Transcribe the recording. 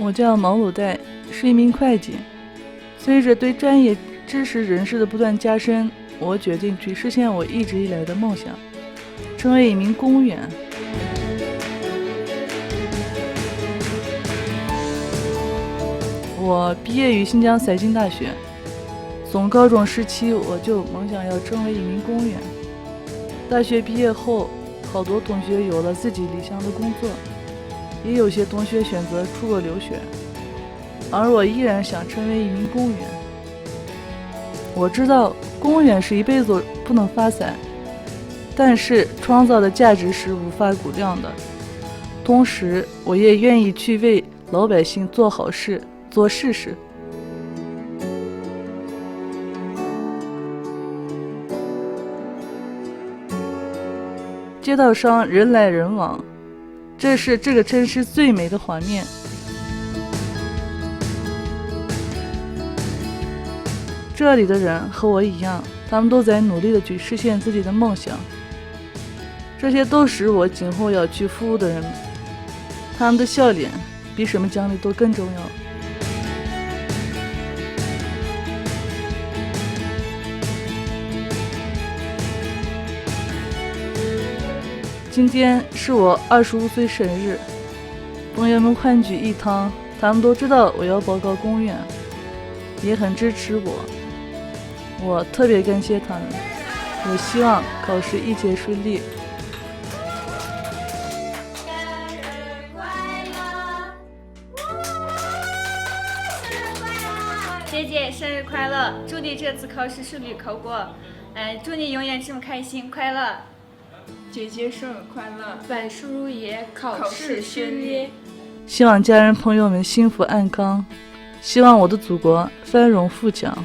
我叫毛鲁代，是一名会计。随着对专业知识认识的不断加深，我决定去实现我一直以来的梦想，成为一名公务员。我毕业于新疆赛金大学，从高中时期我就梦想要成为一名公务员。大学毕业后，好多同学有了自己理想的工作，也有些同学选择出国留学，而我依然想成为一名公务员。我知道公务员是一辈子不能发财，但是创造的价值是无法估量的。同时，我也愿意去为老百姓做好事，做实事。街道上人来人往，这是这个城市最美的画面。这里的人和我一样，他们都在努力地去实现自己的梦想。这些都是我今后要去服务的人们，他们的笑脸比什么奖励都更重要。今天是我25岁生日，朋友们欢聚一堂，他们都知道我要报考公务员，也很支持我，我特别感谢他们。我希望考试一切顺利。姐姐生日快乐，祝你这次考试顺利考过，祝你永远这么开心快乐。姐姐生日快乐，万事如意，考试顺利。希望家人朋友们幸福安康，希望我的祖国繁荣富强。